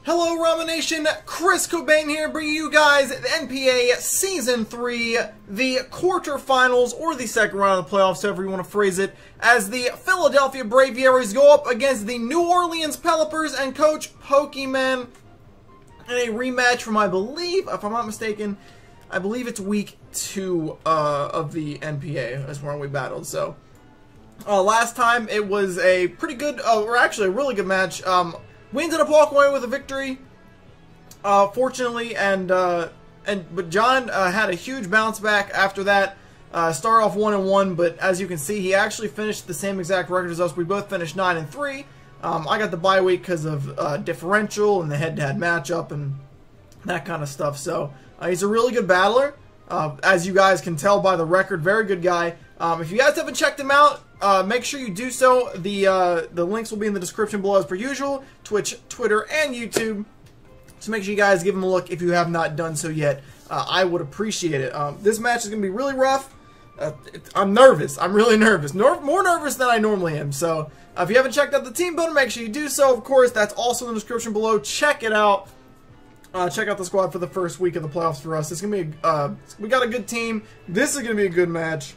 Hello Ramen Nation, Chris Cobain here, bringing you guys the NPA Season 3, the quarterfinals, or the second round of the playoffs, however you want to phrase it, as the Philadelphia Braviaries go up against the New Orleans Pelippers and Coach Pokemen in a rematch from, I believe, if I'm not mistaken, I believe it's week 2 of the NPA, is where we battled, so. Last time it was a pretty good, or actually a really good match. We ended up walking away with a victory, fortunately, but John had a huge bounce back after that. Started off 1-1, but as you can see, he actually finished the same exact record as us. We both finished 9-3. I got the bye week because of differential and the head-to-head matchup and that kind of stuff. So he's a really good battler, as you guys can tell by the record. Very good guy. If you guys haven't checked him out, make sure you do so. The links will be in the description below as per usual. Twitch, Twitter, and YouTube. So make sure you guys give him a look if you have not done so yet. I would appreciate it. This match is going to be really rough. I'm nervous. I'm really nervous. More nervous than I normally am. So if you haven't checked out the team builder, make sure you do so. Of course, that's also in the description below. Check it out. Check out the squad for the first week of the playoffs for us. It's going to be we got a good team. This is going to be a good match.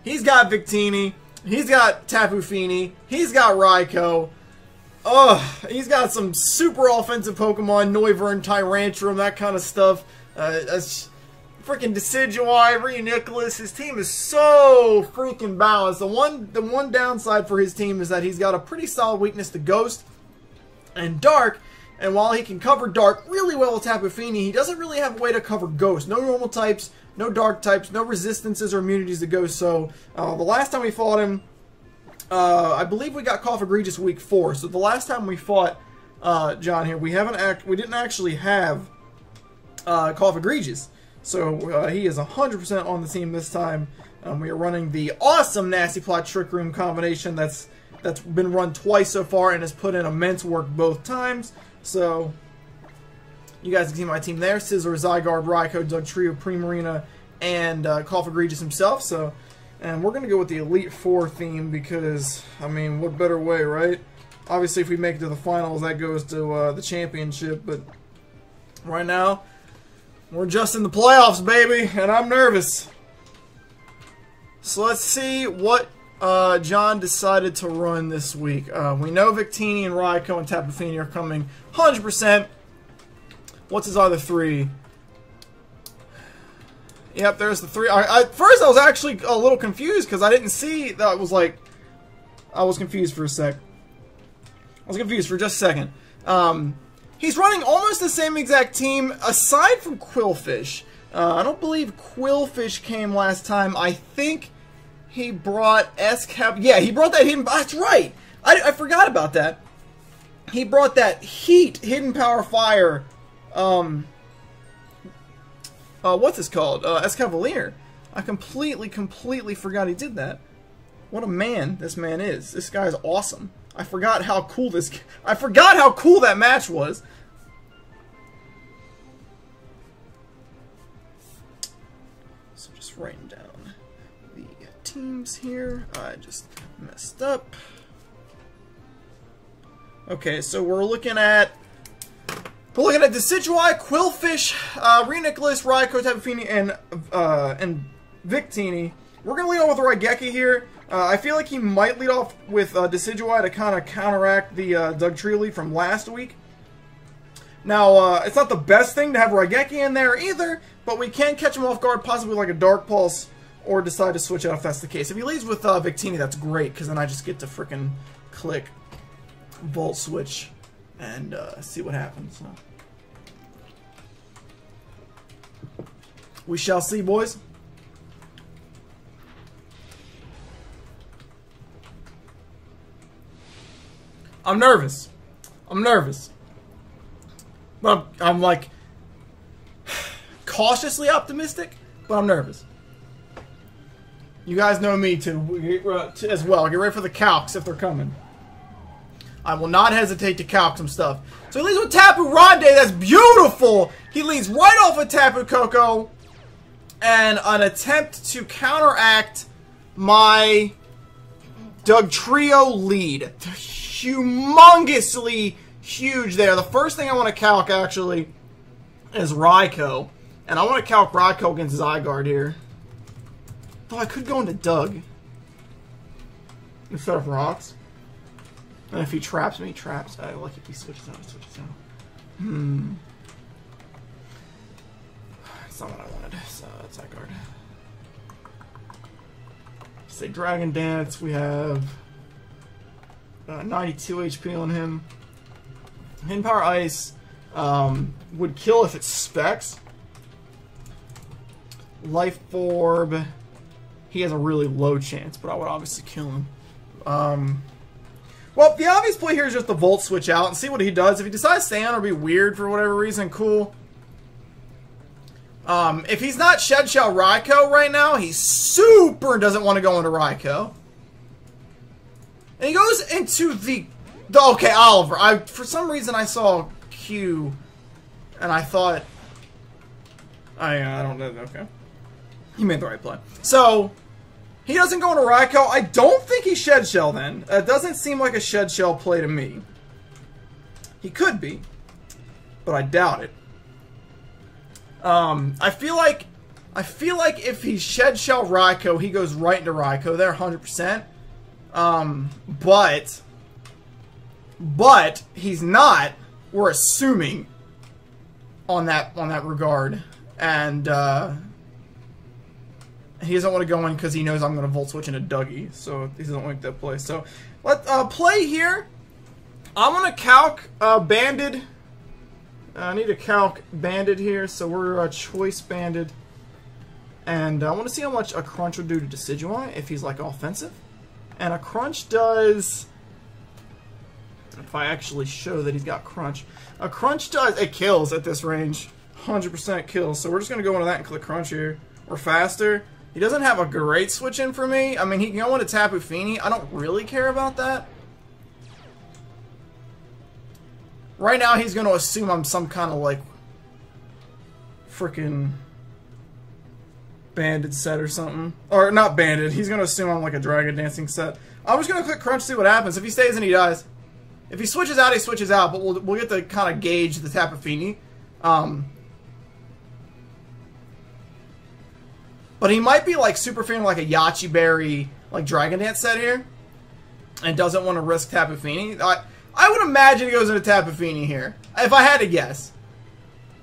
He's got Victini. He's got Tapu Fini. He's got Raikou. He's got some super offensive Pokemon, Noivern, Tyrantrum, that kind of stuff. That's freaking Decidueye, Reuniclus. His team is so freaking balanced. The one downside for his team is that he's got a pretty solid weakness to Ghost and Dark. And while he can cover Dark really well with Tapu Fini, he doesn't really have a way to cover Ghost. No normal types, no Dark types, no resistances or immunities to Ghost. So the last time we fought him, I believe we got Cough Egregious week 4. So the last time we fought John here, we didn't actually have Cough Egregious. So he is 100% on the team this time. We are running the awesome Nasty Plot Trick Room combination that's been run twice so far and has put in immense work both times. So you guys can see my team there: Scizor, Zygarde, Raikou, Dugtrio, Primarina, and Cough Egregious himself. So, and we're gonna go with the Elite Four theme because, I mean, what better way, right? Obviously, if we make it to the finals, that goes to the championship. But right now, we're just in the playoffs, baby, and I'm nervous. So let's see what John decided to run this week. We know Victini and Raikou and Tapu Fini are coming 100%. What's his other 3? Yep, there's the 3. First, I was actually a little confused because I didn't see that. It was like, I was confused for a sec. I was confused for just a second. He's running almost the same exact team aside from Qwilfish. I don't believe Qwilfish came last time. I think he brought S-Cap. Yeah, he brought that hidden. That's right. I forgot about that. He brought that Hidden Power Fire. What's this called? S-Cavalier. I completely forgot he did that. What a man this man is. This guy is awesome. I forgot how cool that match was. So just writing down the teams here. I just messed up. Okay, so we're looking at Decidueye, Qwilfish, Reuniclus, Raikou, Tapu Fini, and Victini. We're gonna lead off with Raigeki here. I feel like he might lead off with Decidueye to kind of counteract the Dugtrio lead from last week. Now, it's not the best thing to have Raigeki in there either, but we can catch him off guard, possibly like a Dark Pulse, or decide to switch out if that's the case. If he leads with Victini, that's great, because then I just get to frickin' click Volt Switch and see what happens. So. We shall see, boys. I'm nervous. But I'm like cautiously optimistic, but I'm nervous. You guys know me too, as well. Get ready for the calcs if they're coming. I will not hesitate to calc some stuff. So he leads with Tapu Ronde. That's beautiful. He leads right off of Tapu Koko. And an attempt to counteract my Dugtrio lead. Humongously huge there. The first thing I want to calc, actually, is Raikou. And I want to calc Raikou against Zygarde here. Though I could go into Doug instead of Rocks. And if he traps me, he traps. I like if he switches out, he switches out. That's not what I wanted, so that's Zygarde. Say Dragon Dance, we have 92 HP on him. Hidden Power Ice would kill if it specs. Life Orb, he has a really low chance, but I would obviously kill him. Well, the obvious play here is just the Volt switch out and see what he does. If he decides to stay on or be weird for whatever reason, cool. If he's not Shed Shell Raikou right now, he super doesn't want to go into Raikou. And he goes into the okay, Oliver. For some reason I saw Q and I thought I don't know, okay. He made the right play. So he doesn't go into Raikou. I don't think he's Shed Shell then. It doesn't seem like a Shed Shell play to me. He could be, but I doubt it. I feel like if he's Shed Shell Raikou, he goes right into Raikou there, 100%. But he's not. We're assuming on that regard, and he doesn't want to go in because he knows I'm going to Volt Switch into Dougie, so he doesn't like that play. So let's play here. I'm going to calc Banded. I need to calc Banded here, so we're Choice Banded. And I want to see how much a Crunch would do to Decidueye if he's like offensive. And a Crunch does... If I actually show that he's got Crunch. A Crunch does... It kills at this range. 100% kills. So we're just going to go into that and click Crunch here. Or faster. He doesn't have a great switch in for me. I mean, he can go into Tapu Fini. I don't really care about that. Right now, he's going to assume I'm some kind of, like, freaking Banded set or something. Or, not Banded. He's going to assume I'm, like, a Dragon Dancing set. I'm just going to click Crunch, see what happens. If he stays in, he dies. If he switches out, he switches out. But we'll get to kind of gauge the Tapu Fini. But he might be, like, super feeling like a Yachi Berry, like, Dragon Dance set here. And doesn't want to risk Tapu Fini. I would imagine he goes into Tapu Fini here, if I had to guess.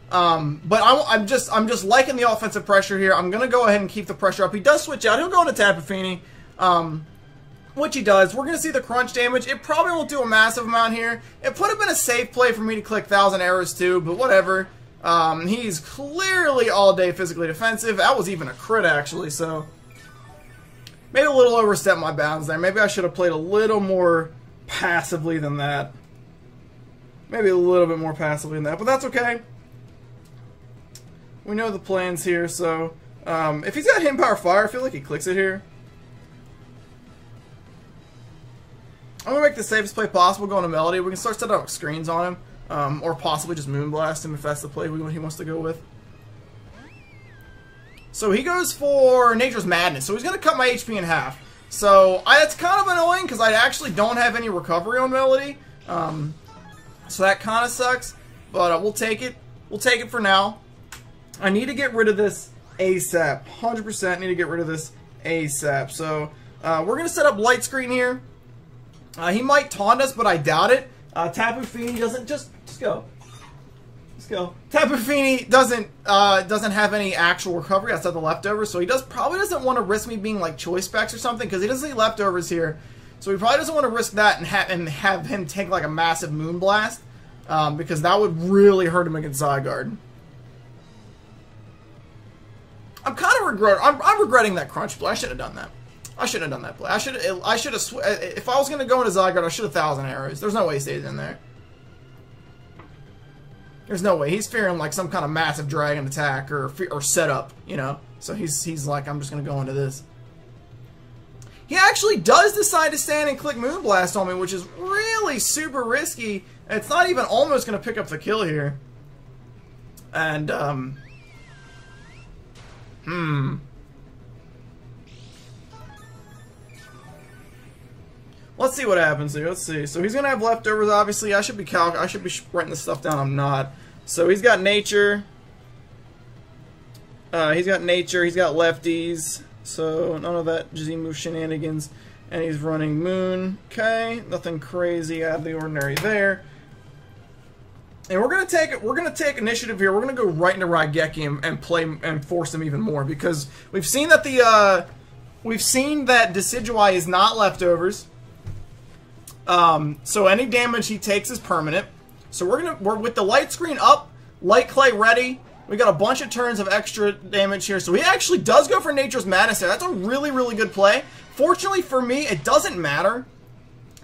But I'm just liking the offensive pressure here. I'm gonna go ahead and keep the pressure up. He does switch out. He'll go into Tapu Fini, which he does. We're gonna see the Crunch damage. It probably won't do a massive amount here. It would have been a safe play for me to click 1,000 Arrows too, but whatever. He's clearly all day physically defensive. That was even a crit actually, so maybe a little overstepped my bounds there. Maybe I should have played a little more passively than that. Maybe a little bit more passively than that, but that's okay. We know the plans here, so if he's got Hidden Power Fire, I feel like he clicks it here. I'm gonna make the safest play possible going to Melody. We can start setting up screens on him, or possibly just Moonblast him if that's the play he wants to go with. So he goes for Nature's Madness, so he's gonna cut my HP in half. So that's kind of annoying because I actually don't have any recovery on Melody. So that kind of sucks, but we'll take it. We'll take it for now. I need to get rid of this ASAP. 100% need to get rid of this ASAP. So we're going to set up Light Screen here. He might taunt us, but I doubt it. Tapu Fini doesn't just go. Let's go. Tapu Fini doesn't have any actual recovery outside the leftovers, so he probably doesn't want to risk me being like Choice Specs or something because he doesn't see leftovers here. So he probably doesn't want to risk that and have him take like a massive Moonblast because that would really hurt him against Zygarde. I'm kind of I'm regretting that Crunch play. I should have done that. I should have done that play. I should have. If I was going to go into Zygarde, I should have 1,000 Arrows. There's no way he stays in there. There's no way. He's fearing like some kind of massive dragon attack or setup, you know. So he's like, I'm just going to go into this. He actually does decide to stand and click Moonblast on me, which is really super risky. It's not even almost going to pick up the kill here. And, Well, Let's see what happens here. Let's see. So he's gonna have leftovers. Obviously, I should be writing this stuff down. I'm not. So he's got nature. He's got nature. He's got lefties. So none of that Jizimu shenanigans. And he's running moon. Okay, nothing crazy out of the ordinary there. And we're gonna take initiative here. We're gonna go right into Raigeki and play and force him even more, because we've seen that Decidueye is not leftovers. So any damage he takes is permanent. So we're with the light screen up, light clay ready. We got a bunch of turns of extra damage here. So he actually does go for Nature's Madness there. That's a really, really good play. Fortunately for me, it doesn't matter,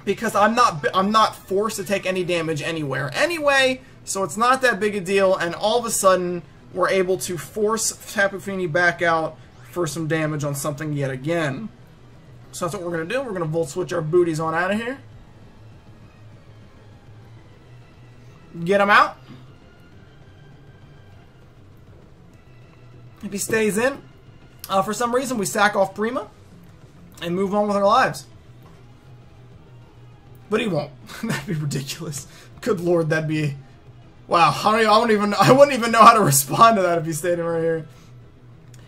because I'm not forced to take any damage anywhere anyway, so it's not that big a deal. And all of a sudden, we're able to force Tapu Fini back out for some damage on something yet again. So that's what we're gonna do. We're gonna Volt Switch our booties on out of here. Get him out. If he stays in, for some reason we sack off Prima and move on with our lives. But he won't. That'd be ridiculous. Good lord, that'd be... Wow, I wouldn't even know how to respond to that if he stayed in right here.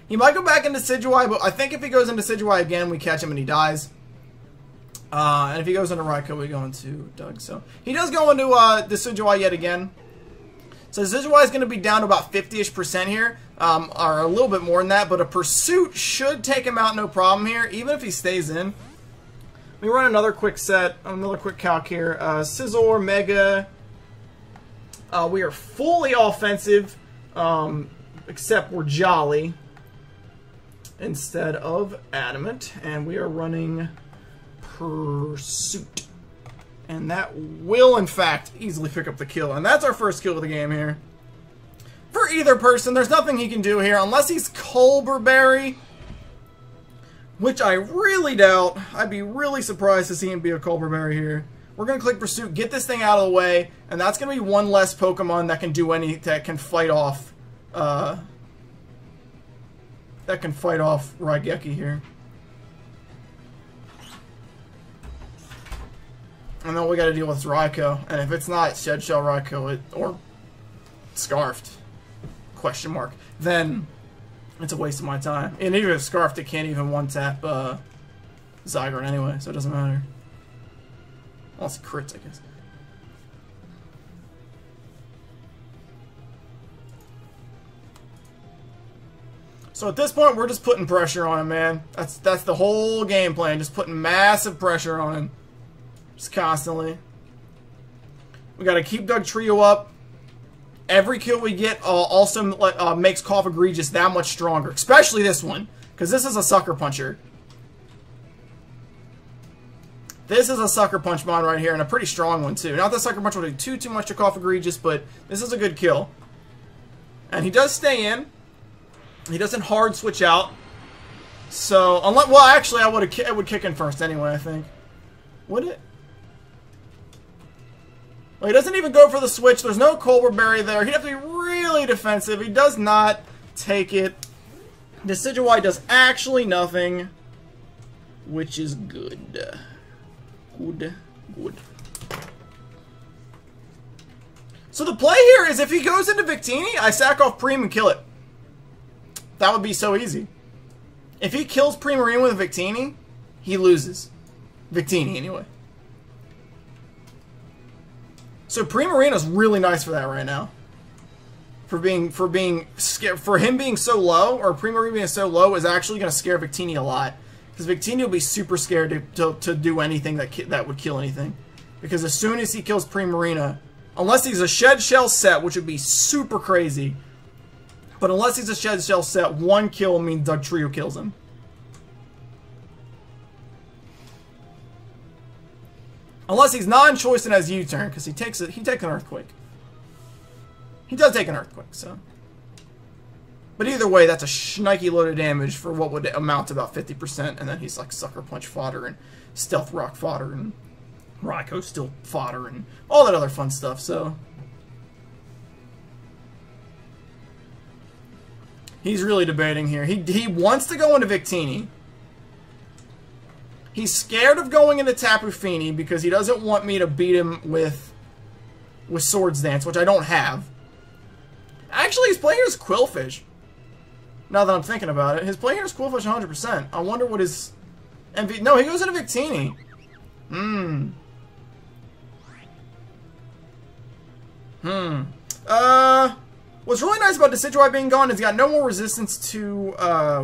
He might go back into Decidueye, but I think if he goes into Decidueye again, we catch him and he dies. And if he goes into Raikou, we go into Doug. So he does go into Decidueye yet again. So Decidueye is going to be down to about 50-ish% here, or a little bit more than that, but a Pursuit should take him out no problem here, even if he stays in. We run another quick set, another quick calc here. Scizor, Mega. We are fully offensive, except we're Jolly instead of Adamant, and we are running Pursuit. And that will, in fact, easily pick up the kill. And that's our first kill of the game here. For either person, there's nothing he can do here, unless he's Colberberry, which I really doubt. I'd be really surprised to see him be a Colberberry here. We're going to click Pursuit, get this thing out of the way, and that's going to be one less Pokemon that can do that can fight off, Raigeki here. And then all we got to deal with is Raikou, and if it's not Shed Shell Raikou or Scarfed, question mark, then it's a waste of my time. And even if Scarfed, it can't even one-tap Zygarde anyway, so it doesn't matter. Unless it crits, I guess. So at this point, we're just putting pressure on him, man. That's the whole game plan, just putting massive pressure on him. Just constantly. We got to keep Dugtrio up. Every kill we get also makes Cough Egregious that much stronger. Especially this one, because this is a Sucker Puncher. This is a Sucker Punch mod right here, and a pretty strong one too. Not that Sucker Punch will do too much to Cough Egregious, but this is a good kill. And he does stay in. He doesn't hard switch out. So, unless, well, actually, it would kick in first anyway, I think. Would it? Well, he doesn't even go for the switch. There's no Colberberry there. He'd have to be really defensive. He does not take it. Decidueye does actually nothing, which is good. Good. So the play here is if he goes into Victini, I sack off Preem and kill it. That would be so easy. If he kills Primarine with a Victini, he loses. Victini, anyway. So Primarina's really nice for that right now. For him being so low, or Primarine being so low, is actually going to scare Victini a lot. Because Victini will be super scared to do anything that would kill anything. Because as soon as he kills Primarina, unless he's a Shed Shell set, which would be super crazy, but unless he's a Shed Shell set, one kill means Dugtrio kills him. Unless he's non-choice and has U-turn, because he takes an Earthquake. He does take an Earthquake, so. But either way, that's a shnikey load of damage for what would amount to about 50%, and then he's like Sucker Punch fodder and Stealth Rock fodder and Raikou Still fodder and all that other fun stuff, so. He's really debating here. He wants to go into Victini. He's scared of going into Tapu Fini because he doesn't want me to beat him with Swords Dance, which I don't have. Actually, his play here is Quillfish. Now that I'm thinking about it, his play here is Quillfish 100%. I wonder what his MV... No, he goes into Victini. What's really nice about Decidueye being gone is he got no more resistance to,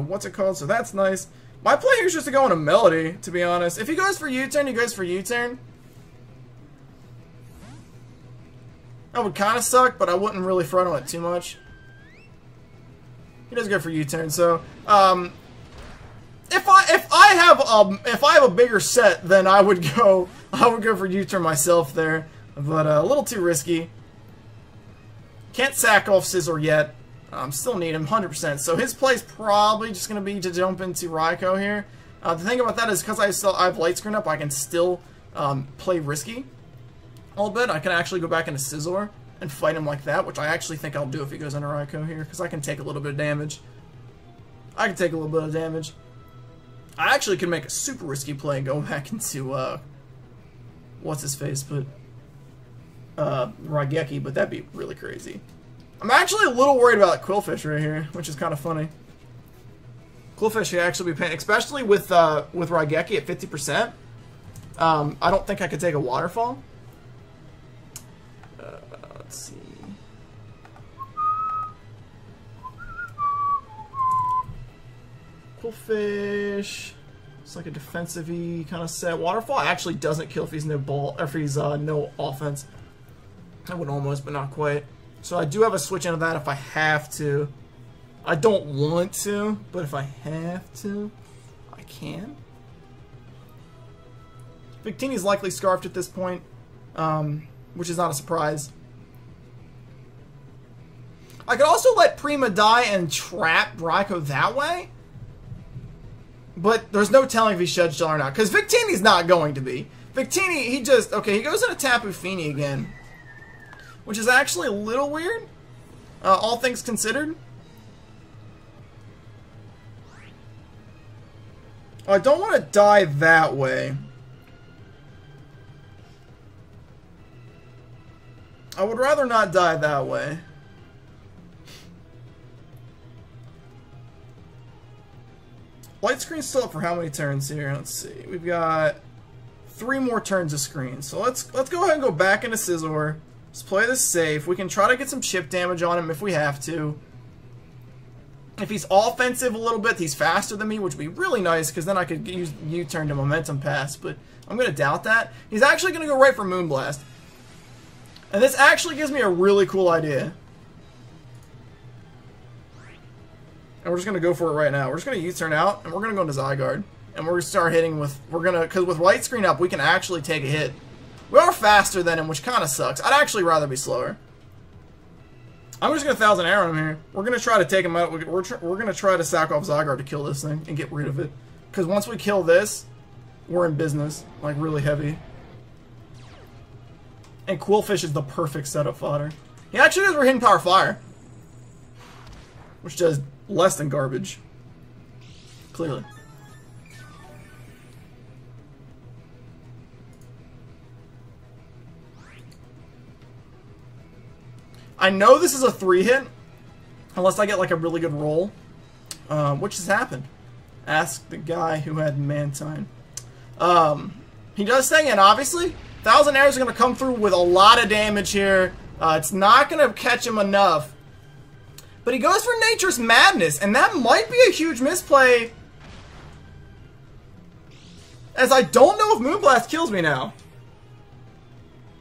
what's it called? So that's nice. My play here is just to go into Melody, to be honest. If he goes for U-turn, he goes for U-turn. That would kind of suck, but I wouldn't really front on it too much. He does go for U-turn, so if I have a bigger set, then I would go for U-turn myself there, but a little too risky. Can't sack off Scizor yet. Still need him 100%. So his play's probably just going to be to jump into Raikou here. The thing about that is because I have Light Screen up, I can still play risky a little bit. I can actually go back into Scizor and fight him like that, which I actually think I'll do if he goes into Raikou here, because I can take a little bit of damage. I can take a little bit of damage. I actually can make a super risky play and go back into, what's his face, but, Raigeki, but that'd be really crazy. I'm actually a little worried about Quillfish right here, which is kind of funny. Quillfish should actually be paying, especially with Raigeki at 50%. I don't think I could take a Waterfall. Let's see. Quillfish. It's like a defensive-y kind of set. Waterfall actually doesn't kill if he's no ball, or if he's no offense. I would almost, but not quite. So I do have a switch into that if I have to. I don't want to, but if I have to, I can. Victini's likely Scarfed at this point, which is not a surprise. I could also let Prima die and trap Raikou that way, but there's no telling if he sheds Shell or not, because Victini's not going to be. Victini, he just, okay, he goes into Tapu Fini again, which is actually a little weird, all things considered. I don't want to die that way. I would rather not die that way. Light Screen's still up for how many turns here? Let's see. We've got 3 more turns of screen. So let's go ahead and go back into Scizor. Let's play this safe. We can try to get some chip damage on him if we have to. If he's offensive a little bit, he's faster than me, which would be really nice, because then I could use U-turn to Momentum Pass, but I'm going to doubt that. He's actually going to go right for Moonblast. And this actually gives me a really cool idea. And we're just going to go for it right now. We're just going to U-turn out, and we're going to go into Zygarde. And we're going to start hitting with, because with Light Screen up, we can actually take a hit. We are faster than him, which kind of sucks. I'd actually rather be slower. I'm just going to 1000 Arrow him here. We're going to try to take him out. We're going to try to sack off Zygarde to kill this thing and get rid of it. Because once we kill this, we're in business. Like, really heavy. And Quillfish is the perfect setup fodder. He actually does Hidden Power Fire, which does less than garbage. Clearly. I know this is a 3-hit, unless I get like a really good roll, which has happened. Ask the guy who had Mantine. He does stay in, obviously. 1000 Arrows are going to come through with a lot of damage here. It's not going to catch him enough. But he goes for Nature's Madness, and that might be a huge misplay, as I don't know if Moonblast kills me now.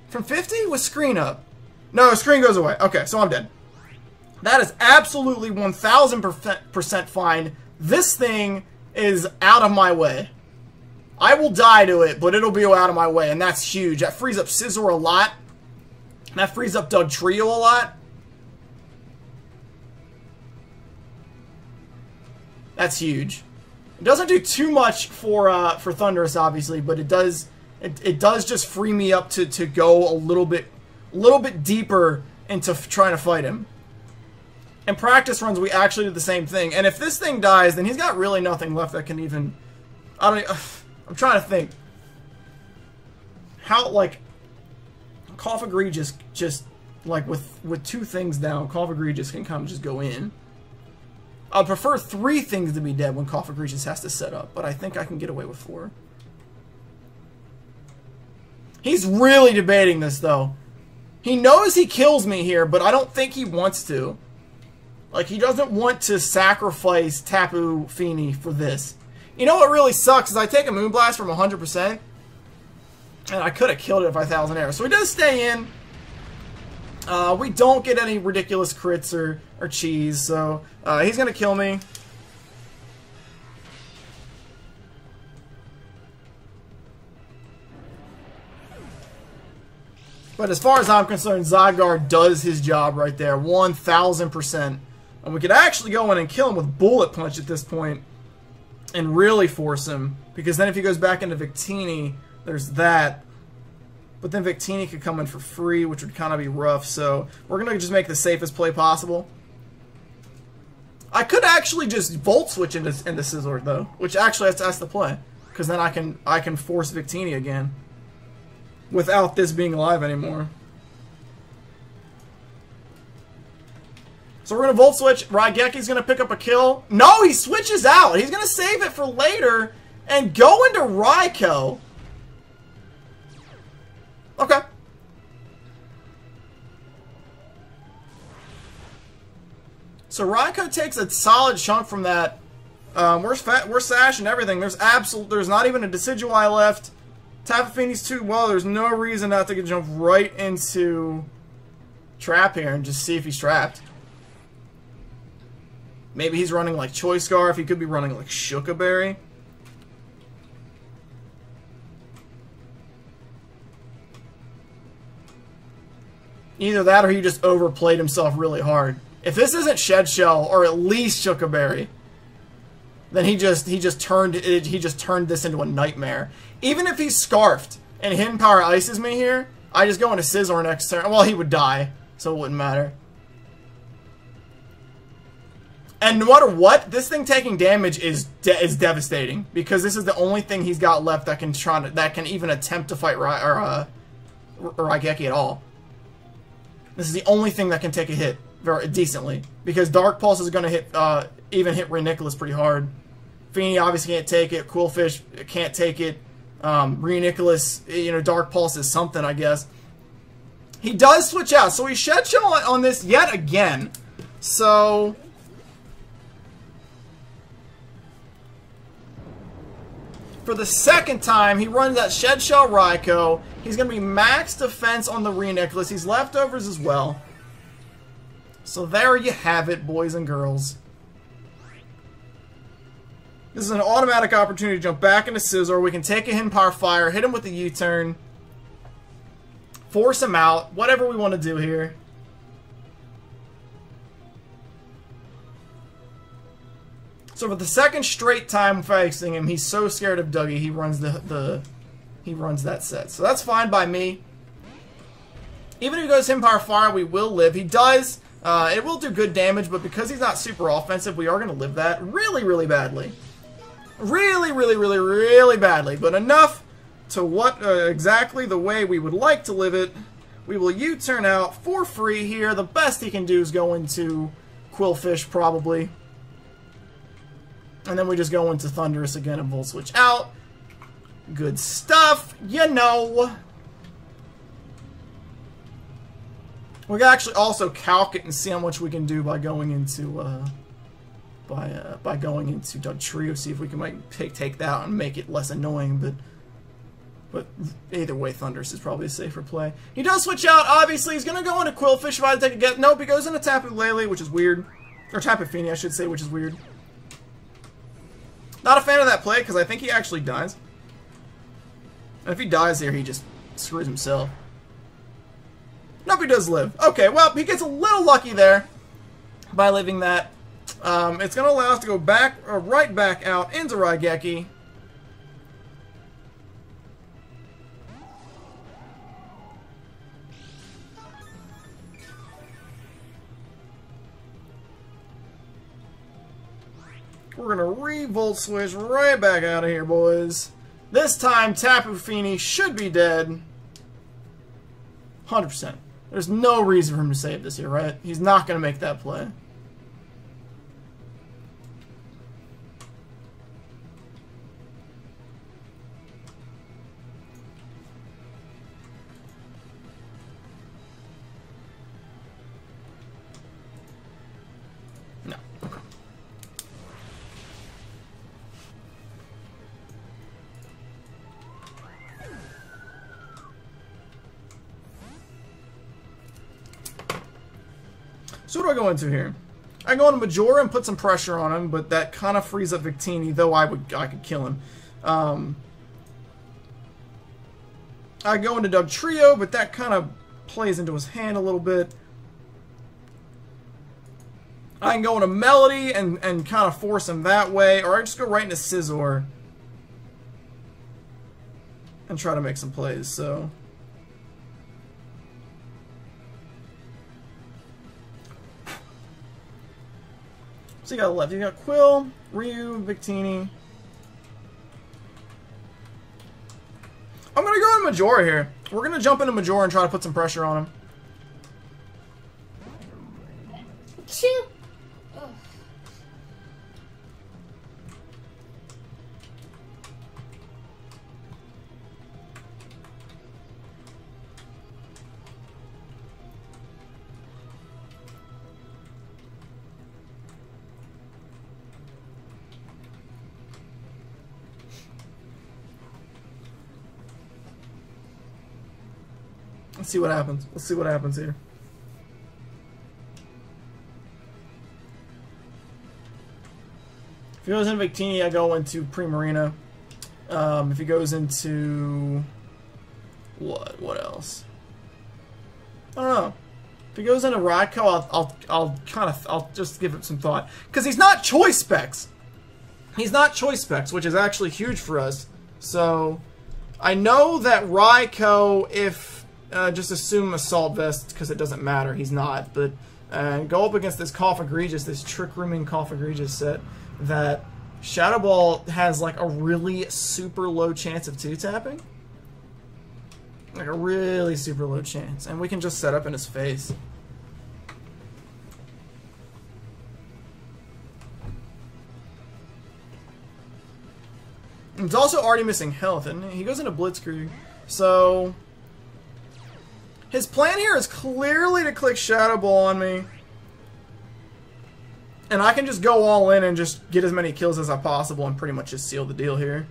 From 50 with Screen up. No, Screen goes away. Okay, so I'm dead. That is absolutely 1000% fine. This thing is out of my way. I will die to it, but it'll be out of my way, and that's huge. That frees up Scizor a lot. That frees up Dugtrio a lot. That's huge. It doesn't do too much for Thundurus, obviously, but it does just free me up to go a little bit deeper into trying to fight him. In practice runs, we actually did the same thing. And if this thing dies, then he's got really nothing left that can even... I'm trying to think. How, like, Call of Egregious just, like, with 2 things down, Call of Egregious can kind of just go in. I'd prefer 3 things to be dead when Call of Egregious has to set up, but I think I can get away with 4. He's really debating this, though. He knows he kills me here, but I don't think he wants to. Like, he doesn't want to sacrifice Tapu Fini for this. You know what really sucks is I take a Moonblast from 100%, and I could have killed it if I 1000 arrows. So he does stay in. We don't get any ridiculous crits or cheese, so he's going to kill me. But as far as I'm concerned, Zygarde does his job right there, 1000%. And we could actually go in and kill him with Bullet Punch at this point and really force him. Because then if he goes back into Victini, there's that. But then Victini could come in for free, which would kind of be rough. So we're going to just make the safest play possible. I could actually just Volt Switch into Scizor, though. Which actually that's the play. Because then I can force Victini again. Without this being alive anymore. So we're going to Volt Switch. Raigeki's going to pick up a kill. No, he switches out. He's going to save it for later and go into Raikou. Okay. So Raikou takes a solid chunk from that. We're Sash and everything. There's not even a Decidueye left. Tapu Fini's too well. There's no reason not to jump right into Trap here and just see if he's trapped. Maybe he's running like Choice Scarf. He could be running like Shuka Berry. Either that or he just overplayed himself really hard. If this isn't Shed Shell or at least Shuka Berry, then he just turned this into a nightmare. Even if he's Scarfed and Hidden Power ices me here, I just go into Scizor next turn. Well, he would die, so it wouldn't matter. And no matter what, this thing taking damage is devastating because this is the only thing he's got left that can even attempt to fight Raigeki at all. This is the only thing that can take a hit very decently because Dark Pulse is going to hit Renicholas pretty hard. Fini obviously can't take it. Quillfish can't take it. Renicholas, you know, Dark Pulse is something, I guess. He does switch out, so he Shed Shell on this yet again. So for the second time, he runs that Shed Shell Raikou. He's going to be max defense on the Renicholas. He's leftovers as well. So there you have it, boys and girls. This is an automatic opportunity to jump back into Scizor. We can take a Hidden Power Fire, hit him with the U-turn, force him out, whatever we want to do here. So for the second straight time facing him, he's so scared of Dougie, he runs he runs that set. So that's fine by me. Even if he goes Hidden Power Fire, we will live. He does. It will do good damage, but because he's not super offensive, we are going to live that really, really badly. Really, really, really, really badly. But enough to what exactly the way we would like to live it. We will U-turn out for free here. The best he can do is go into Quillfish, probably. And then we just go into Thundurus again and Volt Switch out. Good stuff, you know. We can actually also calc it and see how much we can do by going into by going into Dugtrio. See if we can take that out and make it less annoying. But either way, Thundurus is probably a safer play. He does switch out. Obviously, he's gonna go into Quillfish if I take a guess. Nope, he goes into Tapu Lele, which is weird, or Tapu Fini, I should say, which is weird. Not a fan of that play because I think he actually dies. And if he dies here, he just screws himself. Nope, he does live. Okay, well, he gets a little lucky there by living that. It's going to allow us to go back, or right back out into Raigeki. We're going to re-Volt Switch right back out of here, boys. This time, Tapu Fini should be dead. 100%. There's no reason for him to save this here, right? He's not going to make that play. No. Okay. So what do I go into here? I go into Majora and put some pressure on him, but that kind of frees up Victini, though I could kill him. I go into Dugtrio, but that kind of plays into his hand a little bit. I can go into Melody and kind of force him that way, or I just go right into Scizor and try to make some plays, so... So you got left. You got Quill, Ryu, Victini. I'm gonna go into Majora here. We're gonna jump into Majora and try to put some pressure on him. Choo. Let's see what happens. Let's see what happens here. If he goes into Victini, I go into Primarina. If he goes into... What else? I don't know. If he goes into Raikou, I'll just give it some thought. Because he's not Choice Specs. He's not Choice Specs, which is actually huge for us. So, I know that Raikou, if... just assume Assault Vest because it doesn't matter. He's not. But go up against this Cough Egregious, this Trick Rooming Cough Egregious set that Shadow Ball has like a really super low chance of 2-tapping. Like a really super low chance. And we can just set up in his face. He's also already missing health, and he goes into Blitzkrieg. So... his plan here is clearly to click Shadow Ball on me. And I can just go all in and just get as many kills as I possible and pretty much just seal the deal here.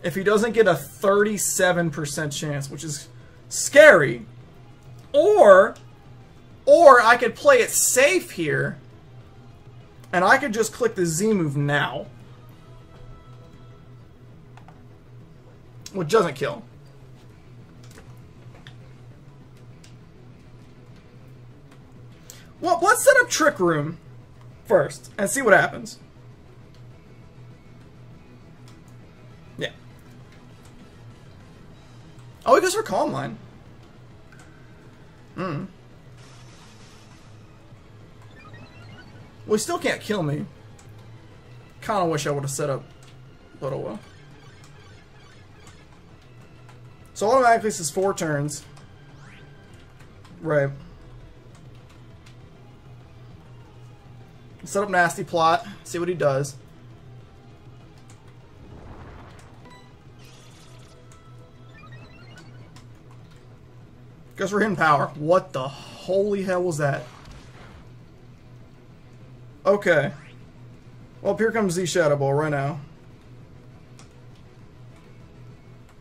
If he doesn't get a 37% chance, which is scary. Or I could play it safe here. And I could just click the Z move now. Which doesn't kill. Well, let's set up Trick Room first and see what happens. Yeah. Oh, he goes for Calm Line. Well, he still can't kill me. Kinda wish I would have set up Little. So automatically this is 4 turns. Right. Set up Nasty Plot, see what he does. Goes for Hidden Power. What the holy hell was that? Okay. Well, here comes Z Shadow Ball right now.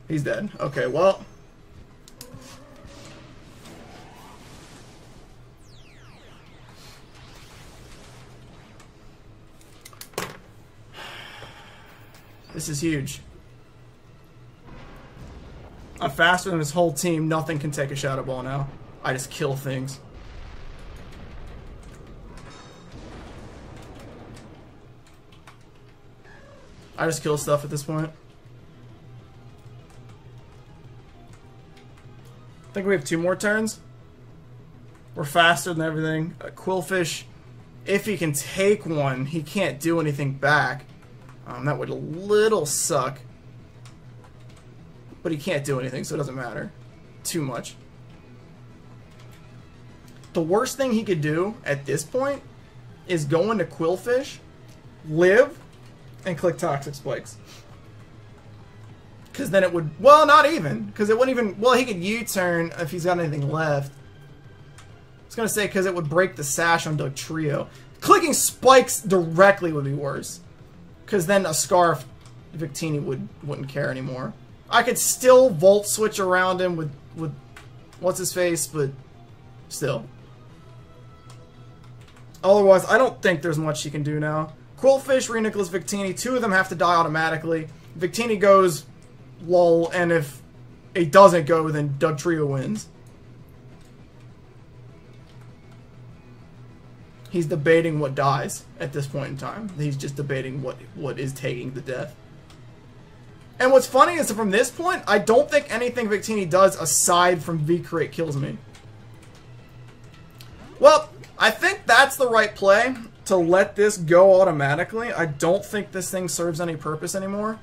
He's dead. Okay, well. This is huge. I'm faster than this whole team. Nothing can take a Shadow Ball now. I just kill things. I just kill stuff at this point. I think we have 2 more turns. We're faster than everything. Quillfish, if he can take one, he can't do anything back. That would a little suck. But he can't do anything, so it doesn't matter too much. The worst thing he could do at this point is go into Qwilfish, live, and click Toxic Spikes. Because then it would... Well, not even. Because it wouldn't even... Well, he could U-turn if he's got anything left. I was going to say because it would break the sash on Dugtrio. Clicking Spikes directly would be worse. Because then a Scarf Victini wouldn't care anymore. I could still Volt Switch around him with what's-his-face, but still. Otherwise, I don't think there's much she can do now. Qwilfish, Renicholas, Victini, 2 of them have to die automatically. Victini goes, lol, and if it doesn't go, then Dugtrio wins. He's debating what dies at this point in time. He's just debating what is taking the death. And what's funny is that from this point, I don't think anything Victini does aside from V-Crate kills me. Well, I think that's the right play, to let this go automatically. I don't think this thing serves any purpose anymore.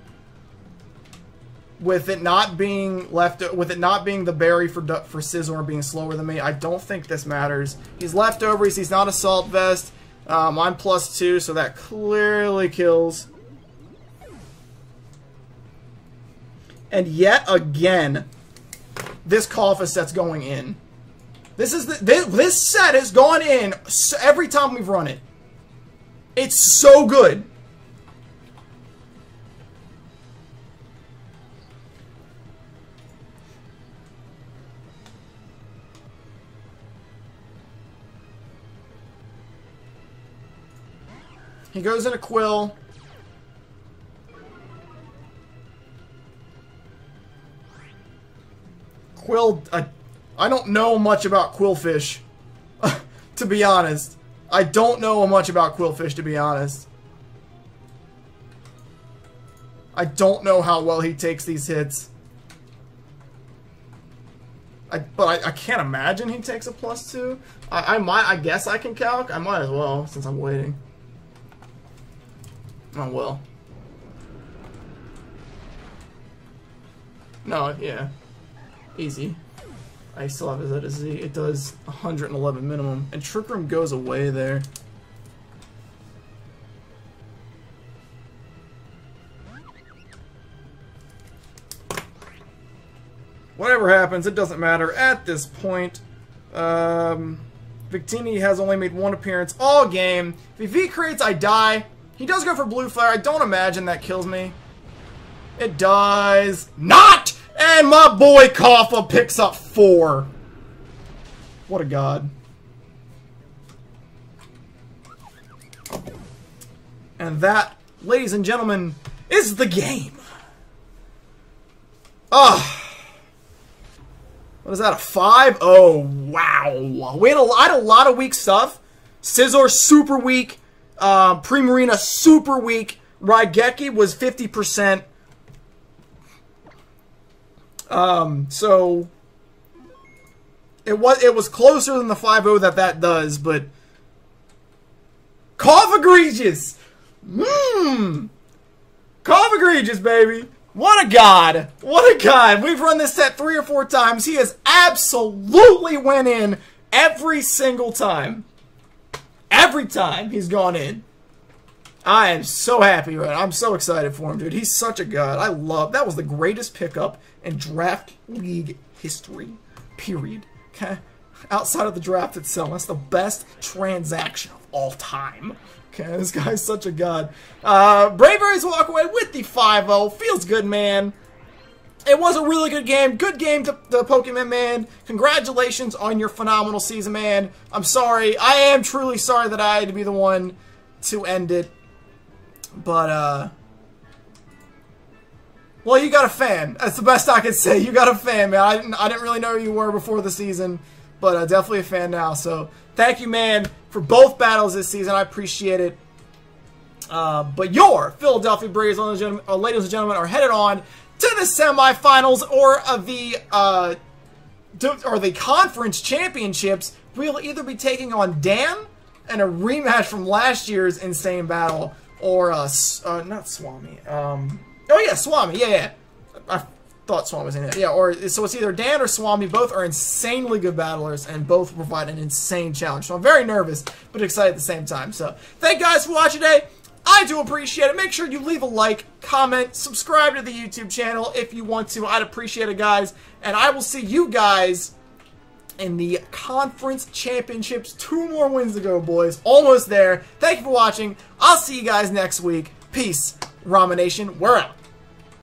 With it not being the berry for Scizor being slower than me, I don't think this matters. He's leftovers, he's not Assault Vest. I'm +2, so that clearly kills. And yet again, this Koffing set's going in. This set has gone in every time we've run it. It's so good. He goes into Quill. Quill, I don't know much about Qwilfish, to be honest. I don't know much about Qwilfish, to be honest. I don't know how well he takes these hits. But I can't imagine he takes a +2. I guess I can calc. I might as well, since I'm waiting. Oh, well. No, yeah. Easy. I still have it at a Z. It does 111 minimum. And Trick Room goes away there. Whatever happens, it doesn't matter at this point. Victini has only made 1 appearance all game. If he V-Creates, I die. He does go for Blue Flare. I don't imagine that kills me. It does not! And my boy Kaffa picks up 4. What a god. And that, ladies and gentlemen, is the game. What is that, a 5? Oh, wow. I had a lot of weak stuff. Scizor, super weak. Primarina, super weak. Raigeki was 50%. So it was closer than the 5-0 that does, but Cofagregious! Cofagregious, baby! What a god! What a god! We've run this set 3 or 4 times. He has absolutely went in every single time. Every time he's gone in. I am so happy right now. I'm so excited for him, dude. He's such a god. That was the greatest pickup in Draft League history. Period. Okay? Outside of the draft itself, that's the best transaction of all time. Okay, this guy's such a god. Braviaries walk away with the 5-0. Feels good, man. It was a really good game. Good game to the Pokemon, man. Congratulations on your phenomenal season, man. I'm sorry. I am truly sorry that I had to be the one to end it. But, well, you got a fan. That's the best I can say. You got a fan, man. I didn't really know who you were before the season, but definitely a fan now. So, thank you, man, for both battles this season. I appreciate it. But your Philadelphia Braves, ladies and gentlemen, are headed on to the semifinals or the conference championships. We'll either be taking on Dan and a rematch from last year's insane battle, or not Swami. Oh yeah, Swami. Yeah. thought Swami was in it. Yeah, or so it's either Dan or Swami. Both are insanely good battlers, and both provide an insane challenge. So I'm very nervous, but excited at the same time. So thank you guys for watching today. I do appreciate it. Make sure you leave a like, comment, subscribe to the YouTube channel if you want to. I'd appreciate it, guys. And I will see you guys in the Conference Championships. 2 more wins to go, boys. Almost there. Thank you for watching. I'll see you guys next week. Peace. Ramen Nation, we're out.